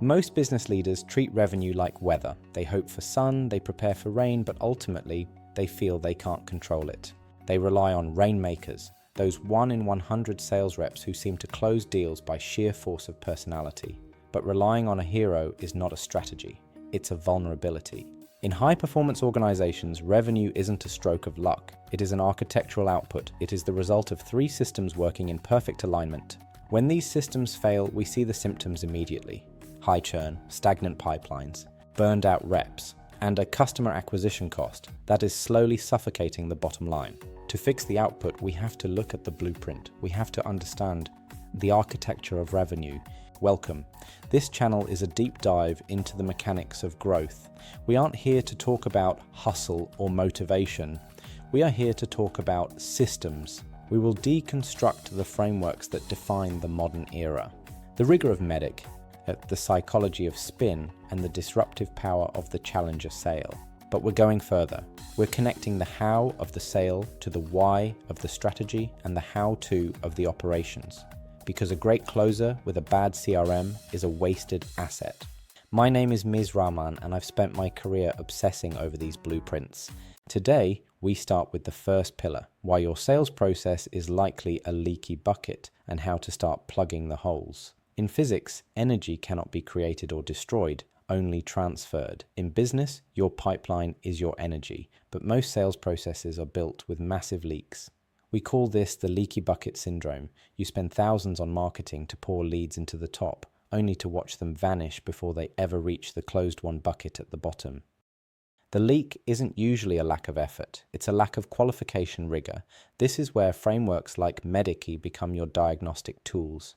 Most business leaders treat revenue like weather. They hope for sun, they prepare for rain, but ultimately, they feel they can't control it. They rely on rainmakers, those 1 in 100 sales reps who seem to close deals by sheer force of personality. But relying on a hero is not a strategy, it's a vulnerability. In high-performance organizations, revenue isn't a stroke of luck. It is an architectural output. It is the result of 3 systems working in perfect alignment. When these systems fail, we see the symptoms immediately. High churn, stagnant pipelines, burned out reps, and a customer acquisition cost that is slowly suffocating the bottom line. To fix the output, we have to look at the blueprint. We have to understand the architecture of revenue. Welcome. This channel is a deep dive into the mechanics of growth. We aren't here to talk about hustle or motivation. We are here to talk about systems. We will deconstruct the frameworks that define the modern era. The rigor of MEDDIC, the psychology of spin, and the disruptive power of the challenger sale. But we're going further. We're connecting the how of the sale to the why of the strategy and the how-to of the operations. Because a great closer with a bad CRM is a wasted asset. My name is Ms. Rahman, and I've spent my career obsessing over these blueprints. Today, we start with the first pillar, why your sales process is likely a leaky bucket and how to start plugging the holes. In physics, energy cannot be created or destroyed, only transferred. In business, your pipeline is your energy, but most sales processes are built with massive leaks. We call this the leaky bucket syndrome. You spend thousands on marketing to pour leads into the top, only to watch them vanish before they ever reach the closed-won bucket at the bottom. The leak isn't usually a lack of effort, it's a lack of qualification rigor. This is where frameworks like MEDDIC become your diagnostic tools.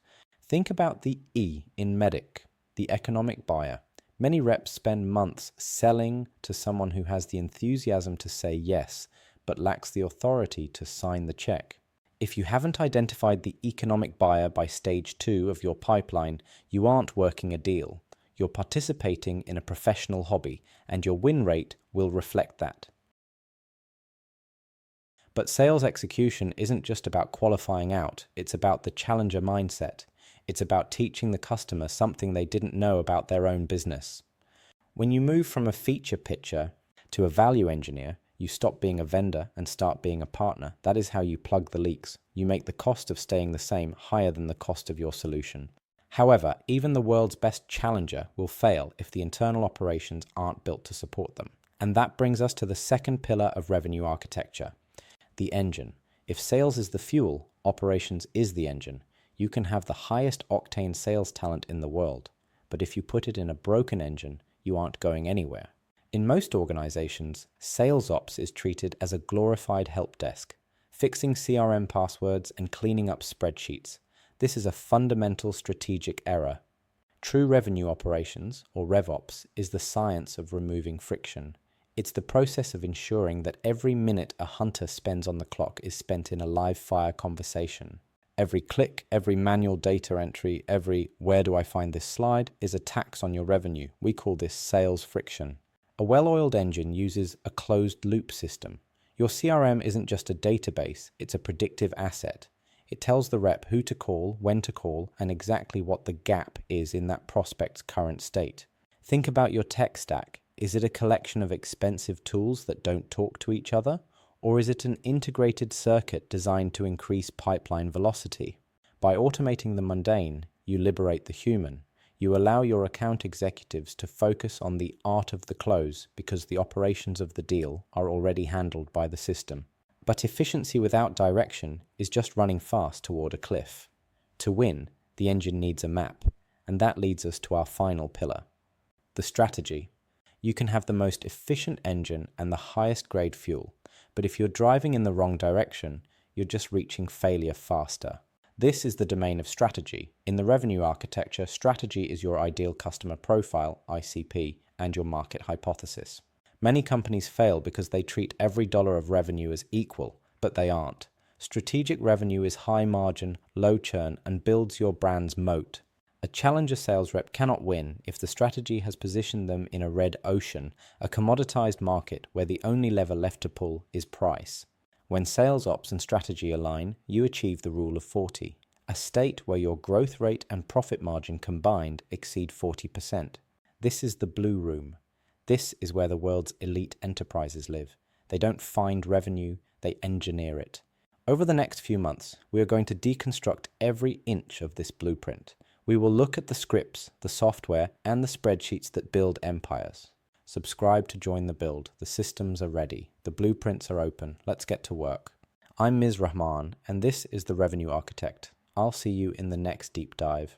Think about the E in MEDDIC, the economic buyer. Many reps spend months selling to someone who has the enthusiasm to say yes, but lacks the authority to sign the check. If you haven't identified the economic buyer by stage 2 of your pipeline, you aren't working a deal. You're participating in a professional hobby, and your win rate will reflect that. But sales execution isn't just about qualifying out, it's about the challenger mindset. It's about teaching the customer something they didn't know about their own business. When you move from a feature pitcher to a value engineer, you stop being a vendor and start being a partner. That is how you plug the leaks. You make the cost of staying the same higher than the cost of your solution. However, even the world's best challenger will fail if the internal operations aren't built to support them. And that brings us to the second pillar of revenue architecture, the engine. If sales is the fuel, operations is the engine. You can have the highest octane sales talent in the world, but if you put it in a broken engine, you aren't going anywhere. In most organizations, sales ops is treated as a glorified help desk, fixing CRM passwords and cleaning up spreadsheets. This is a fundamental strategic error. True revenue operations, or RevOps, is the science of removing friction. It's the process of ensuring that every minute a hunter spends on the clock is spent in a live fire conversation. Every click, every manual data entry, every "where do I find this slide" is a tax on your revenue. We call this sales friction. A well-oiled engine uses a closed-loop system. Your CRM isn't just a database, it's a predictive asset. It tells the rep who to call, when to call, and exactly what the gap is in that prospect's current state. Think about your tech stack. Is it a collection of expensive tools that don't talk to each other? Or is it an integrated circuit designed to increase pipeline velocity? By automating the mundane, you liberate the human. You allow your account executives to focus on the art of the close because the operations of the deal are already handled by the system. But efficiency without direction is just running fast toward a cliff. To win, the engine needs a map, and that leads us to our final pillar, the strategy. You can have the most efficient engine and the highest grade fuel, but if you're driving in the wrong direction, you're just reaching failure faster. This is the domain of strategy. In the revenue architecture, strategy is your ideal customer profile, ICP, and your market hypothesis. Many companies fail because they treat every dollar of revenue as equal, but they aren't. Strategic revenue is high margin, low churn, and builds your brand's moat. A challenger sales rep cannot win if the strategy has positioned them in a red ocean, a commoditized market where the only lever left to pull is price. When sales ops and strategy align, you achieve the rule of 40. A state where your growth rate and profit margin combined exceed 40%. This is the blue room. This is where the world's elite enterprises live. They don't find revenue, they engineer it. Over the next few months, we are going to deconstruct every inch of this blueprint. We will look at the scripts, the software, and the spreadsheets that build empires. Subscribe to join the build. The systems are ready. The blueprints are open. Let's get to work. I'm Ms. Rahman, and this is the Revenue Architect. I'll see you in the next deep dive.